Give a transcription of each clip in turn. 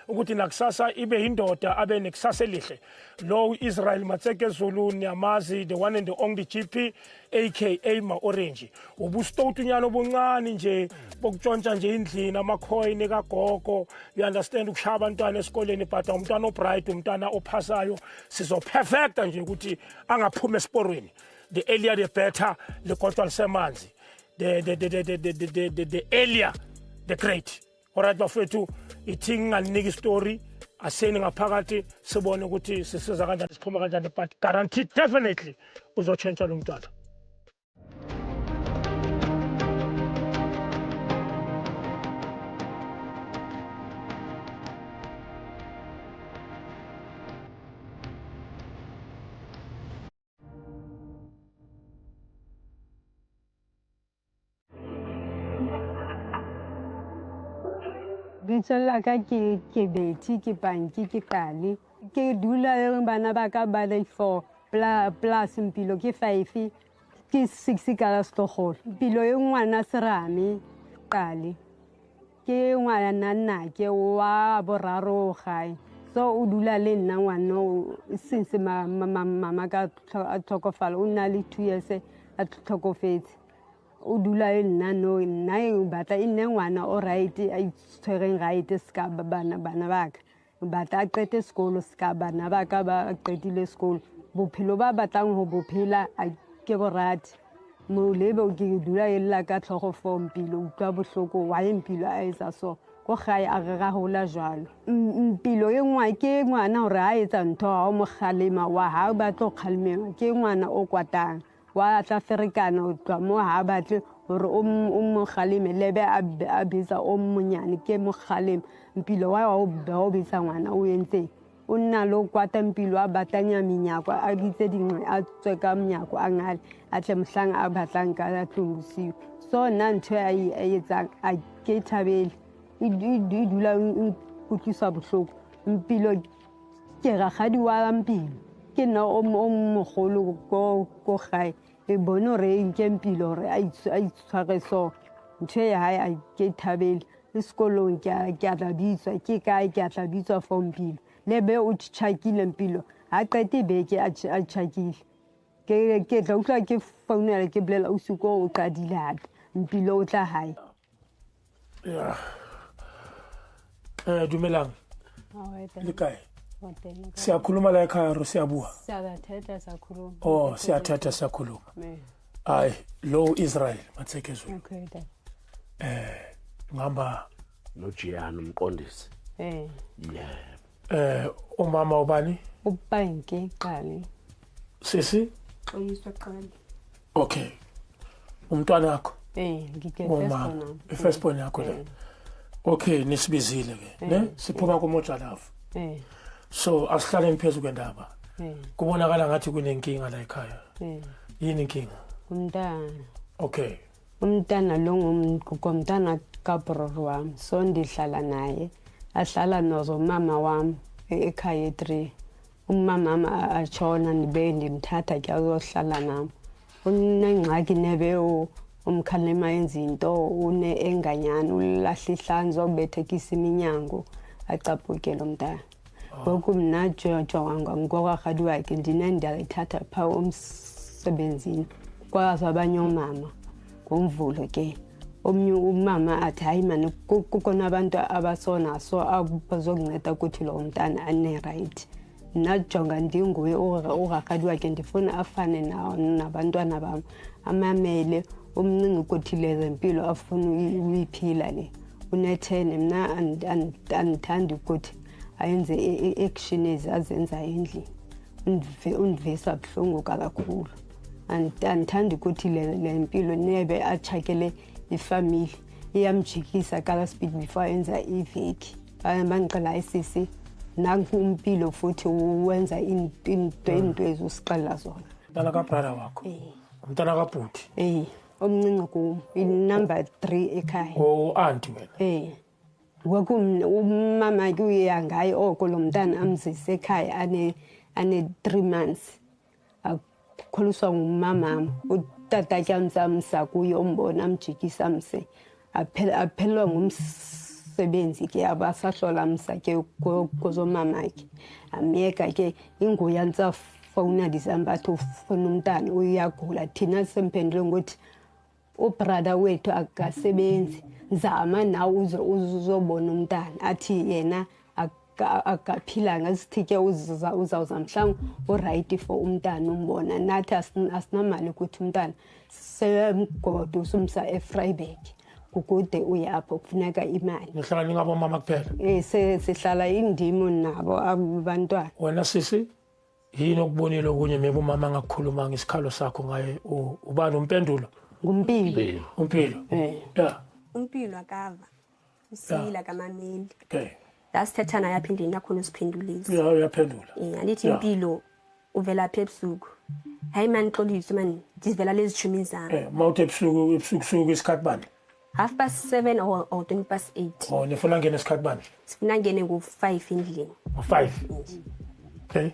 ukuthi nakusasa ibe indoda abe nekusasa elihle. Lo Israel Matseke Zulu niyamazi, the one and the only GP aka Ma Orange. Ubustot unyana obuncane nje bokutshontsha nje indlini amacoin kagogo. You understand ukushaya abantwana esikoleni but umntwana obright umntwana ophasayo sizo perfect nje ukuthi angaphuma esporweni. The earlier the better, the kodwa lisemanzi. The earlier the great. Alright bafethu ithi nginganika story aseni ngaphakathi sibone ukuthi sisiza kanjani siphuma kanjani but guaranteed definitely uzochange lo mntwana. Bitsola ka ke Betty ke Panki ke Kali ke dula le bana ba ka ba le 4 plus mpilo ke 5 ke 6 ka la stogol mpilo e ngwana Serame Kali ke ngwana nna ke wa boraro gae so o dula le nna ngwana since mama ka tlhokofala o nna le 2 years a tlhokofetse o dula le nna no nna e batla ine ngwana o right a itshwereng right ska bana ba ka batla a qete sekolo ska bana ba ka ba qetile sekolo bophelo ba batlang ho bophela a ke borati mo lebe o ke dula e la ka tlhogo fompilo utlwa bohloko wa impilo a etsa so go gae a ga hola jwalo mpilo e ngwa ke ngwana hore a etsa ntho a mo khalema wa ha ba tlo khalmewa ke ngwana o kwatang wa tla ferikana o twa mo ha batle hore o mo khaleme lebe a bitsa o monyane ke mo khaleme mpilo wa o bitsa ngwana o entse o nna lo kwata mpilo a batanya minyako a bitse dingwe a tsweka minyako a ngale a tle mhlang a batlang ka tlungusio so nna ntho a etsang a ke thabele e dula kutlisa bohloko mpilo ke ragadi wa mpilo ke na o mogolo go gae e bono re nke mpilo re a itshware so ntho ya hae a ke thabele sekolong ke a tla bitswa ke kae ke a tla bitswa for mpilo lebe o tshakile mpilo a qete beke a tshakile ke tla utlwa ke founela ke bolela o suko o qadile hape mpilo o tla hae dumelang le kae siyakhuluma la ekhaya ro siyabua siyathetha sakhuluma oh siyathetha sakhuluma ay lo Israel Matseke Zulu okay ngamba no Giano umqondisi umama ubani uPanki Qali sisi oyiswa Qali okay umntwana wakho ngike first born yakho le okay nisibizile ke ne siphuma kumotshalafu so asihlale phezulu kwendaba kubonakala ngathi kunenkinga la ekhaya yini inkinga umntana okay umntana lo ngumntana kabrother wami so ndihlala naye ahlala nozo mama wami ekhaya 3 umama atshona ndibe ndimthatha ke azohlala nami unengxaki nebe umkhalema yenza into une enganyana ulahla ihlanzo obethekisa iminyango acaphuke lo mntana ngoku mna jonga ngokwagadi wakhe ndinendalithatha pha umsebenzini kwazi abanye omama ngomvulo ke omnye umama athi hayi mani kukona abantu abasona so abazokunceda ukuthi lo mntana ane right najonga ndinguye ogagadi wakhe ndifuna afane nabantwana bam amamele umncinci kothile zempilo afuna uyiphila le unethene mna andithandi ukuthi ayenze action ezazenza endlini undivisa buhlungu kakhulu andithandi ukuthi le mpilo nebe achakele ifamily iyamjikisa kala speed before enza iveki bangicela isisi nanku impilo futhi uwenza into ezosiqala zona mntana kabrother wakho umntana kabhuti omncinci ku number 3 ekhaya auntie wena ngoku umama kuya ngaye oko lo mntana amzise ekhaya ane 3 months akholiswa ngumama utata kyamsamsa kuyo umbona amjikisa amse aphelwa umsebenzi ke abasahlola msa ke kozomama ke ameka ke inguyanza fona disambatho fona umntana uyagula thina semphendule ngokuthi ubrother wethu akasebenzi zama nawe uzobona umntana athi yena akaphila ngasithike uzawuza mhlanga oright for umntana umbona nathi asinamali ukuthi umntana semgodo sumsa eFreiburg ukude uyapho kufuneka imali nihlala ngabo mama kuphela sihlala indimo nabo abantwana wena sisi yini okubonile okunye maybe umama ngakukhuluma ngesikhalo sakho ngaye ubani umpendulo ngumpilo umpilo yeah umpilo akava usila kamameli okay dasithethana yaphindini nakhona usiphendulisi yeah uyaphendula andithi impilo uvela pha ebusuku hayi man xolisa man ndivela lezi chumi zami mawuthe ebusuku isikhathi bani 7:30 or 8:20 nifuna ngene isikhathi bani sifuna ngene ngo5 endlini ngo5 okay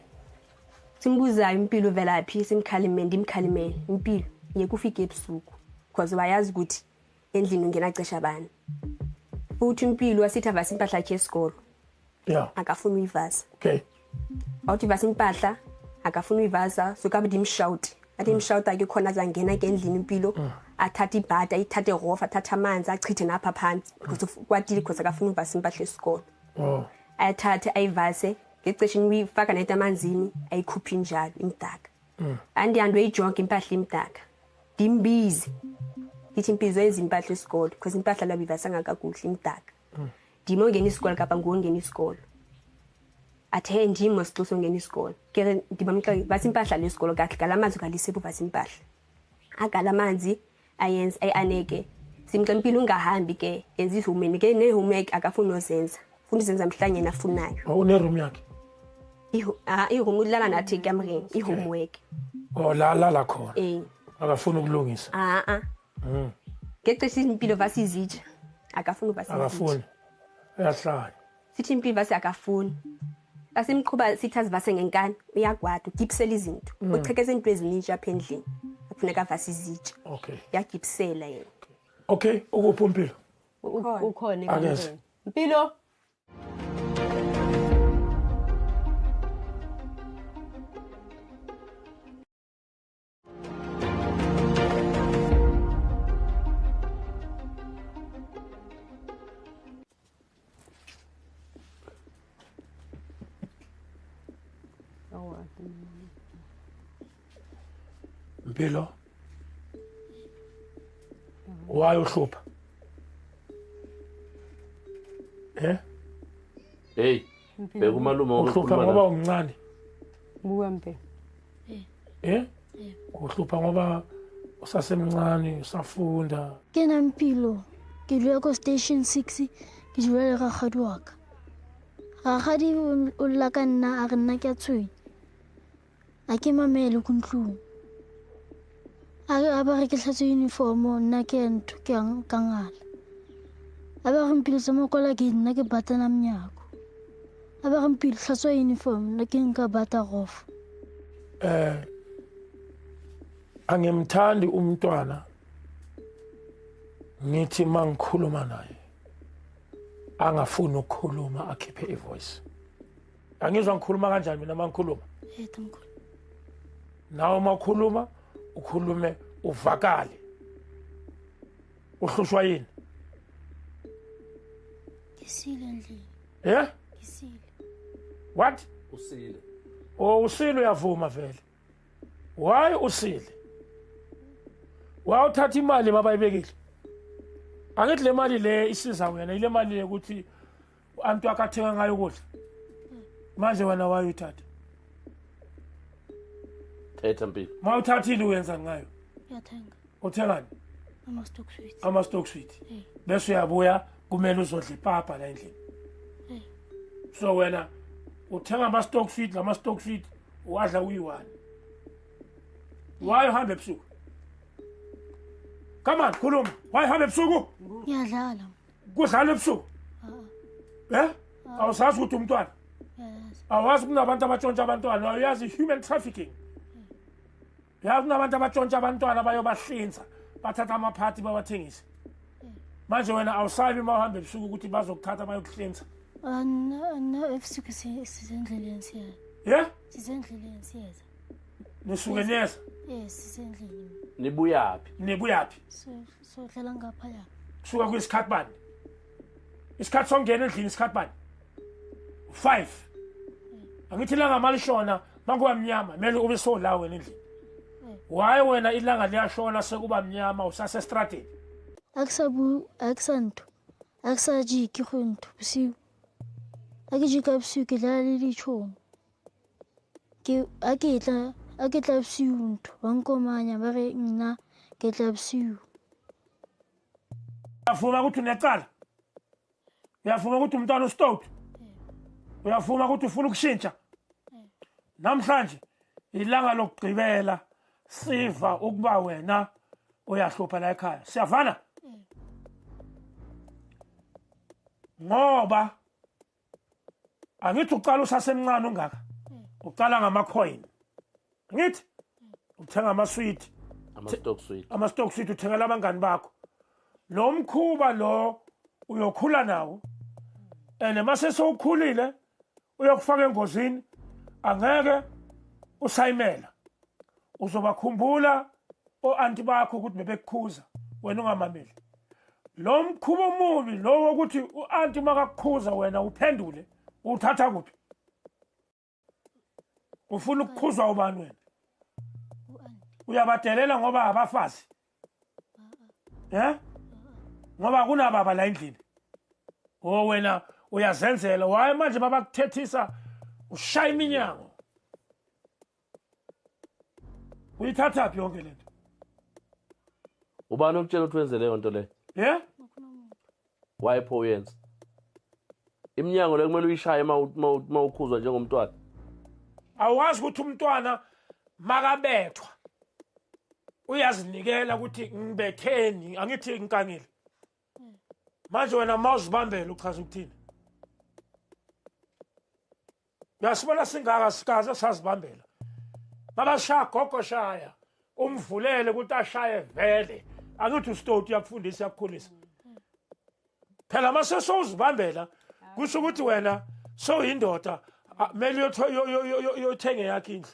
simbuzayo impilo uvela phi simkhalimende imkhalimele impilo ngeke ufike ebusuku because wayazi ukuthi endlini ungena cesha bani futhi impilo wasithi avasa impahla yakhe esikolo yeah akafuna uyivasa okay awuthi vasa impahla akafuna uyivasa so kabe dimshout athi imshout ake khona zangena ke endlini impilo athatha ibhata ithathe rofa athatha amanzi achithe napha phansi because kwatile because akafuna uvasa impahla esikolo ayathathe ayivase ngeceshini uyifaka nayo amanzini ayikhuphi njalo imdaka andiyandwe ijonke impahla imdaka dimbizi ithi impizo ezimpahla esikolo because impahla labivasa ngakakuhle imdaka ndimo ngena isikolo kapha ngongena isikolo athe ndimo sixuso ngena isikolo ke ndibamxa vasa impahla lesikolo kahle kalamazi kalisebu vasa impahla akalamanzi ayenza ayaneke simqempilo ungahambi ke yenza ihumeni ke nehomework akafuna uzenza funa uzenza mhlanye nafunayo une room yakhe iroom udlala nathi ekamreni ihomework la khona akafuna ukulungisa ngexesha impilo vasa izitsha akafuna uvasa akafuni uyahlala sithi impilo vasa akafuni asimqhuba sithi azivase ngenkani uyagwada ugibisela izinto uchekeza into ezininji apha endlini akufuneka vasa izitsha okay yagibisela yena okay ukuphi impilo ukhona Akeze. impilo impilo why uhlupha hey bekumalume uhlupha ngoba umncane bukampe uhlupha ngoba usasemncane usafunda ke na mpilo ke dula ko station 6 ke dula le gagadi wa ka gagadi o lla ka nna a re nna ke a tshwenya a ke mamele ko ntlong a ba re ke tlhatse uniform nna ke ntho ke ka ngala a ba re mpilo sa mokola ke nna ke batana mnyako a ba re mpilo tlhatse uniform nna ke nka bata rofa angemthandi umntwana ngithi mangikhuluma naye angafuni ukukhuluma akhiphe ivoice angizwa ngikhuluma kanjani mina mangikhuluma tamkhulu nawe makhuluma ukhulume uvakale uhlushwa yini ngisile endlini ngisile what usile usile uyavuma vele why usile wawuthatha imali mabayibekile angithi le mali le isiza wena ile mali ukuthi antu akathenga ngayo ukudla manje wena wayithatha thetha mpilo mawuthathile uyenza ngayo ngiyathenga uthengani ama-stock sweet ama-stock sweet bese uyabuya kumele uzodla ipapa la endlini so wena uthenga ama-stock sweet lama-stock sweet uwadla uyi-1 why uhambe ebusuku come on khuluma why uhambe ebusuku ngiyadlala kudlala ebusuku awusazi ukuthi umntwana awazi kunabantu abatshontsha abantwana awuyazi human trafficking yazi kunabantu abatshontsha abantwana bayobahlinza bathatha amaphathi bawathengise manje wena awusabi uma uhambe ebusuku ukuthi bazokuthatha bayokuhlinza ebusuku sisendleleni siyaza. ye Sisendleleni siyaza. nisuke neza Sisendleleni. Nibuyaphi? nibuyaphi So hlala ngaphaya. kusuka kwisikhathi bani isikhathi songena endlini isikhathi bani 5 angithi ilanga malishona makuba mnyama mele ube sola wena endlini why wena ilanga liyashona sekuba mnyama usase estradeni Aksanto. Aksaji ke khonto bosiu. Akijika bosiu ke dlala le dichomo. Ke aketla bosiu ntho bankomanya ba re nna ke tla bosiu. uyavuma ukuthi unecala uyavuma ukuthi umntwana ustout uyavuma ukuthi ufuna ukushintsha namhlanje ilanga lokugqibela siva ukuba wena uyahlupha la ekhaya siyavana ngoba angithi uqala usasemncane ungaka uqala ngamacoin ngithi uthenga amasweet ama-stock sweet uthengela abangani bakho lo mkhuba lo uyokhula nawo and mase sowukhulile uyokufaka engozini angeke usayimela uzobakhumbula o-anti bakho ukuthi bebekukhuza wena ungamameli lo mkhuba omubi lo wokuthi u-anti makakukhuza wena uphendule uthatha kuphi ufuna ukukhuzwa ubani wena uyabadelela ngoba abafazi ngoba kunababa la endlini wena uyazenzela waye manje babakuthethisa ushaya iminyango uyithathaphi yonke lento ubani okutshela ukuthi wenze leyo nto leyo wayepho uyenza iminyango le kumele uyishaye uma ukhuzwa njengomntwana awazi ukuthi umntwana makabethwa uyazinikela ukuthi ngibetheni angithi ngikangile manje wena mawuzibambela uchaza ukuthini uyasibona singaka sikaze sazibambela babashaya gogo shaya umvulele ukuthi ashaye vele angithi usitoti yakufundisa yakukhulisa phela mase sowuzibambela kusho ukuthi wena sowuyindoda mele yothenge yakhe indlu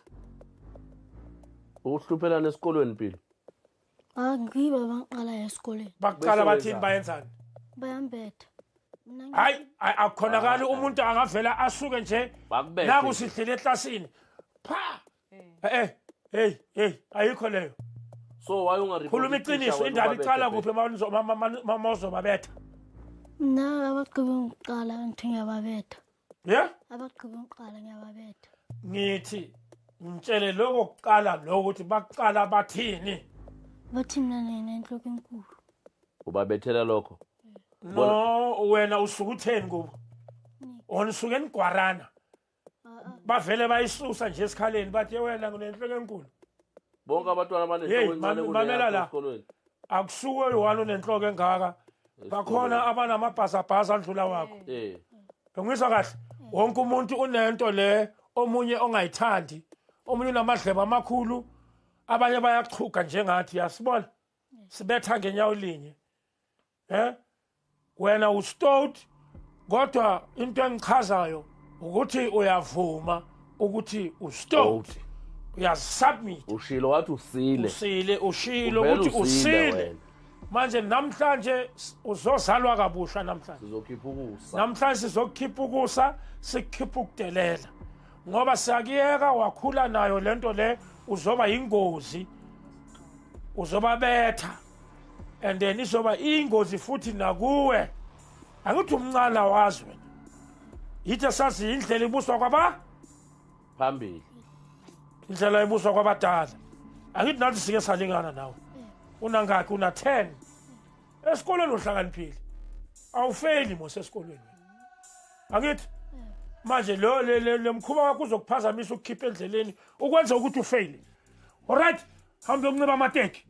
ukuhluphelana esikolweni impilo Ngiba baqala esikoleni. baqala bathini bayenzani Bayambetha. hayi akukhonakali umuntu angavela asuke nje nakusihlele eklasini pha hey ayikho leyo so why ungareport khuluma iqiniso indaba iqala kuphi mawuzobabetha Abaqhibe ngiqala ngithi ngiyababetha. Abaqhibe ngiqala ngiyababetha. ngithi ngitshele lokho kuqala lo ukuthi baqala bathini Bathi mina nenhloko enkulu. ubabethela lokho no wena usuka utheni kubo onisuke enigwarana bavele bayisusa nje esikhaleni bathi wena nginenhloko enkulu bonke abantwana mamela la akusuke uyi-1 unenhloko engaka bakhona abanamabhazabhaza adlula wakho ngizwa kahle wonke umuntu unento le omunye ongayithandi omunye unamadlebe amakhulu abanye bayachuka njengathi yasibona sibetha ngenyawo linye wena ustout kodwa into engichazayo ukuthi uyavuma ukuthi ustout uyasubmit ushilo wathi usile ushilo ukuthi usile manje namhlanje uzozalwa kabusha namhlanje sizokhipha ukusa sikhipha ukudelela ngoba siyakuyeka wakhula nayo lento le uzoba ingozi uzobabetha and then izoba ingozi futhi nakuwe angithi umncane wazi wena yithi sazi indlela ibuswa kwaba phambili indlela ibuswa kwabadala angithi nathi sike salingana nawe unangaki una 10 esikolweni uhlakaniphile awufeli mose esikolweni angithi manje lo lemkhuba wakho uzokuphazamisa ukukhipha endleleni ukwenza ukuthi ufail alright hambe ukunxiba amateki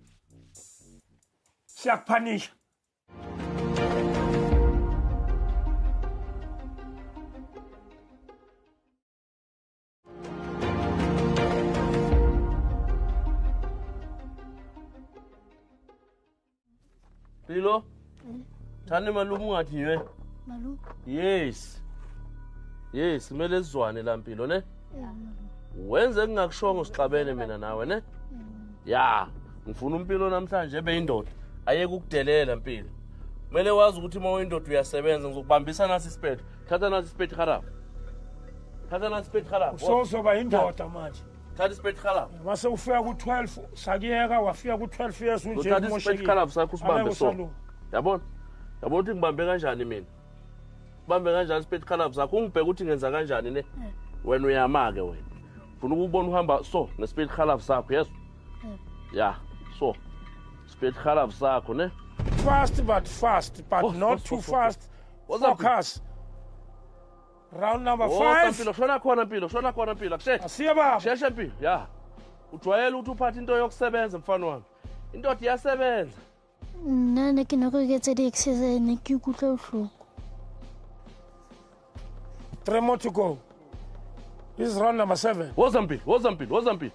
siyakuphanisha Lilo Thani malume ungathi ywe. Malume. Yes. Yes, kumele sizwane la mpilo ne? Malume. Wenze kungakushongo sixabene mina nawe ne? Ya, ngifuna umpilo namhlanje ebe indoda. Ayeke ukudelela mpilo. Kumele wazi ukuthi uma uyindoda uyasebenza ngizokubambisa nasi isiphetho. Thatha nasi isiphetho kharafu. Thatha nasi isiphetho kharafu. Usozoba indoda manje. Thatha isiphetho kharafu. Mase ufika ku12 sakiyeka wafika ku12 years unje Thatha isiphetho kharafu sakho usibambe so. Yabona? Yabona ukuthi ngibambe kanjani mina? Ubambe kanjani isiphetho kharafu sakho ungibheka ukuthi ngenza kanjani ne? Wena uyamake wena. Ufuna ukubona uhamba so nesiphetho kharafu sakho, yes? Yeah, so. Isiphetho kharafu sakho ne? Fast, but not too fast. Focus. Round number 5. Mpilo, shona khona mpilo. Akushe. Asiya baba. Sheshe mpilo, ya. Ujwayele ukuthi uphathe into yokusebenza mfana wami. Indoda iyasebenza. Nna ke nako ke tse di exercise ne ke ikutlwa bohloko. 3 more to go. This is round number 7. Woza mpilo.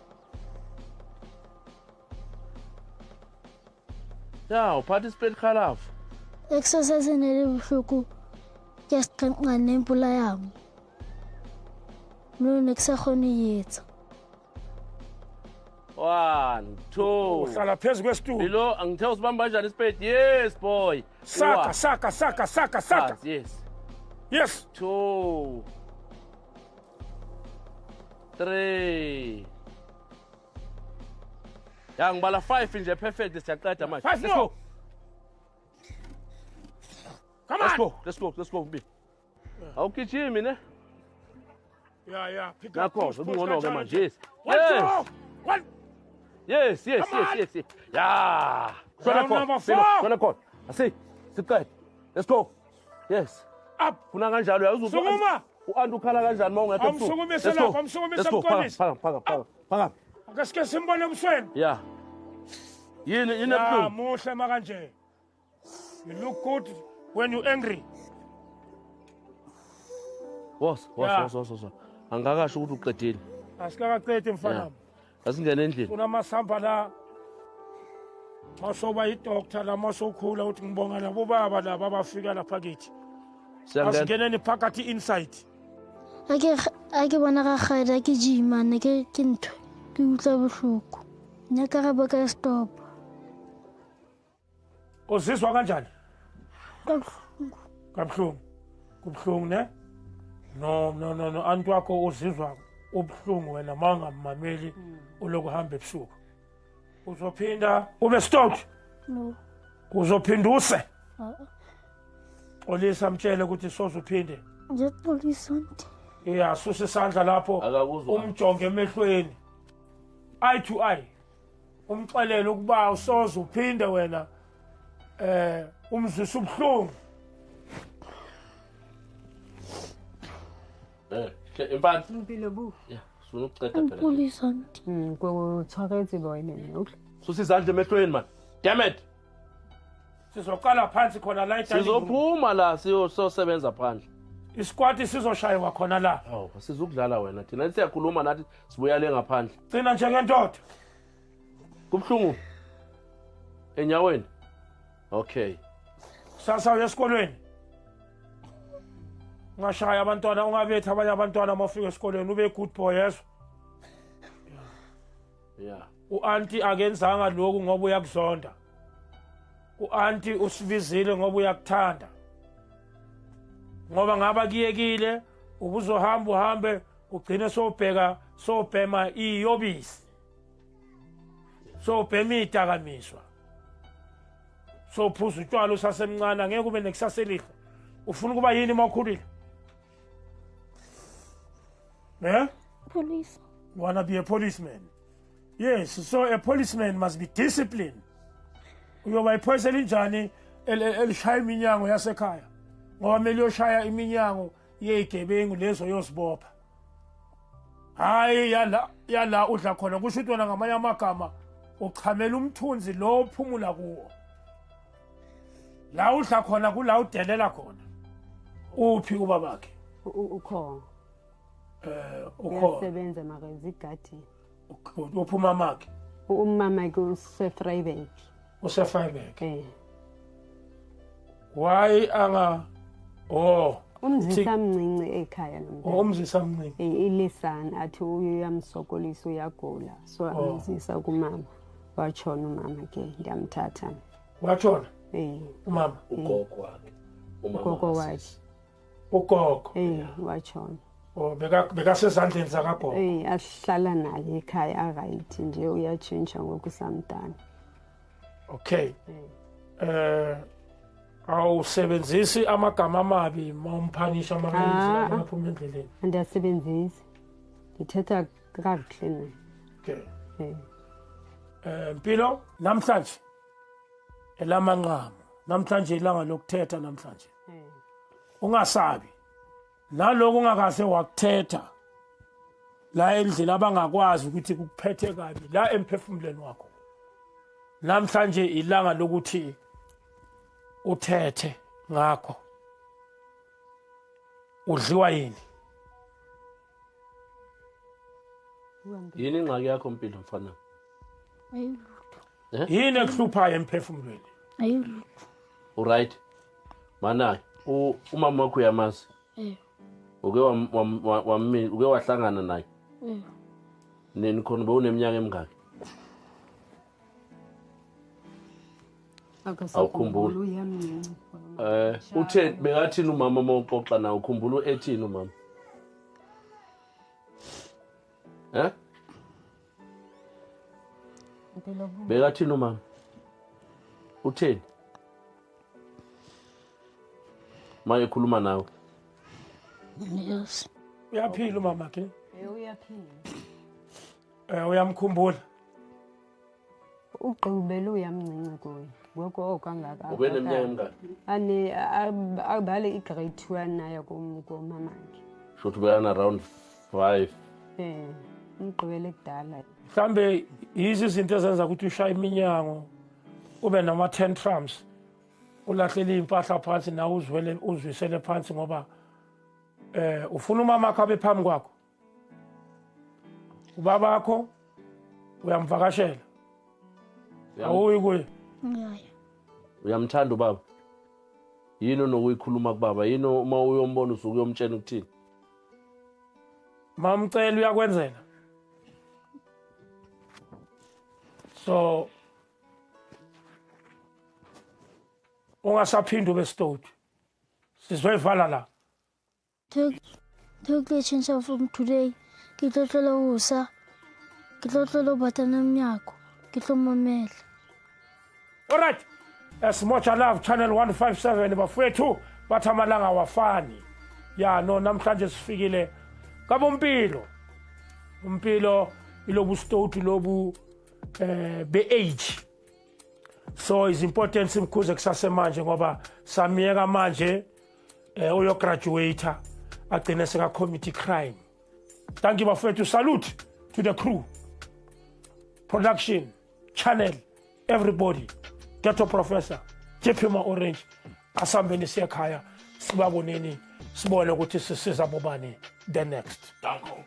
Ya, uphathe isiphetho kharafu. Exercise ne le bohloko ke siqanqa nempula yami. No ne ke sa khone yetsa. 1 2 Uhlala phezu kwesitulo. Bilo angithe usibamba kanjani isiphetho? Yes boy. Saka. Yes. Yes. 2 3 Ya ngibala 5 nje perfect siyaqeda manje. 5 Let's more. go. Come on. Let's go mbi. Awugijimi ne? Yeah. Pick up. Nakho push, ubungono ke kanjalo manje. nje. Yes. 1 2 1. Yes. Come on. Ya. Round number 4. Shona khona. Asi. Siqede. Let's go. Yes. Up. Kuna kanjalo uyazuzwa. Sukuma. U-Andu ukhala kanjani mawungekho ebusuku? Amsukumise lapha, amsukumise emkonisa. Phaka. Akasike simbone ebusweni. Yeah. Yini Ya ebuhlungu? muhle makanje. You look good when you angry. Was. Angakasho ukuthi uqedile. Asikaqedi mfana. Yeah. Asingene endlini. Kunamasamba la. Masoba idoctor la masokhula uthi ngibonga labo baba laba abafika lapha kithi. Siyangena. Asingeneni phakathi inside. Ake bona ga gada ke jima ne ke ntho ke utlwa bohloko. Nya ka ba ka stop. Uzizwa kanjani? Kabuhlungu. Kubuhlungu ne? No. Antu wakho uzizwa ubuhlungu wena mangamameli ulokuhamba ebusuku. Uzophinda ube stout. No. Uzophinda use. Olisa mtshele ukuthi sozuphinde. Nje police onti. Yeah, susa isandla lapho Akakuzwa. umjonge emehlweni. Eye to eye. Umxelele ukuba usoze uphinde wena umzwisa ubuhlungu. Impanti. Impilo bu. Yeah, sifuna ukuqeda phela. Police onti. Ko tshwaretse boy mina. Susa izandla emehlweni man. Damn it. Sizoqala phansi khona la idani. Sizophuma la siyosebenza phandle. Isquad sizoshaywa khona la. Hawu, sizokudlala wena. Thina siyakhuluma nathi sibuya le ngaphandle. Cina njengendoda. Kubhlungu. Enyaweni. Okay. Sasa uya esikolweni. Ngashaya abantwana ungabethi abanye abantwana mafika esikolweni ube good boy yeso. Yeah. U-anti akenzanga lokhu ngoba uyakuzonda. U-anti usibizile ngoba uyakuthanda. Ngoba ngaba kiyekile ubuzohamba uhambe ugcine sobhema iyobisi. Sobhema idakamizwa. Sophuza utshwala usasemncane angeke ube nekusasa elihle. Ufuna kuba yini makhulile? Eh? Police. You wanna be a policeman? Yes, so a policeman must be disciplined. Uyoba iphoyisa elinjani elishaya iminyango yasekhaya. Ngoba mele uyoshaya iminyango yezigebengu lezo yosibopha. Hayi yala udla khona kusho ukuthi wena ngamanye amagama uchamela umthunzi lo ophumula kuwo. La udla khona kula udelela khona. Uphi ubabakhe? Ukhona. Ukhona. Usebenza makenza igadi. Uphuma makhe. Umama ke useFreiburg. Usefreiburg. why anga umzisa mncinci ekhaya nomntana umzisa mncinci ilisana athi uyamsokolisa uyagula so amzisa kumama watshona umama ke ndiyamthatha watshona umama ugogo wakhe ugogo wakhe ugogo watshona bekasezandleni zakagogo ahlala naye ekhaya aright nje uyatshintsha ngokusamntana okay awusebenzisi amagama amabi mawumphanisha amaqiniso aphuma endleleni andiyasebenzisi ndithetha kakuhle naye okay Mpilo namhlanje elamanqamo namhlanje ilanga lokuthetha namhlanje ungasabi naloko ungakaze wakuthetha la endlini abangakwazi ukuthi kuphethe kabi la emphefumulweni wakho namhlanje ilanga lokuthi uthethe ngakho udliwa yini ingxaki yakho Mpilo mfana yini ekuhluphayo emphefumulweni alright mana umama wakho uyamazi uke wahlangana naye nini khona bewuneminyaka emingaki awukhumbula uthe bekathini umama mawuxoxa nawe ukhumbula ethini umama bekathini umama utheni maye ekhuluma nawe Yes. uyaphila umama ke uyaphila uyamkhumbula ugqibele uyamncinci kuye ngoko kangaka ube neminyaka emingaki ani abale igrade 2 naye kumamakhe shothi ubekana around 5 umgqibele kudala mhlambe yizi izinto ezenza ukuthi ushaye iminyango ube nama tantrums ulahlele impahla phansi nawe uzwisele phansi ngoba ufuna umama wakho abe phambi kwakho ubaba wakho uyamvakashela awuyi kuye uyamthanda ubaba yini nokuyikhuluma kubaba yini uma uyombona usuke uyomtshela ukuthini mamcela uyakwenzela so ungasaphindi ube stowed sizoyivala la Take the chance from today. Ke tlo tlola usa. Ke tlo tlola batana myako. Ke tlo mamela. all right as much I love channel 157 bafowethu bathi amalanga awafani ya no namhlanje sifikile kabompilo umpilo ilobu stowed lobu be-age so is important simkhuze kusasemanje ngoba samiyeka manje uyograduator agcine seka committee crime. Thank you bafowethu, salute to the crew, production, channel, everybody, Ghetto Professor, JP Orange, asambeni siyakhaya sibaboneni sibone ukuthi sisiza bobani the next. Danko.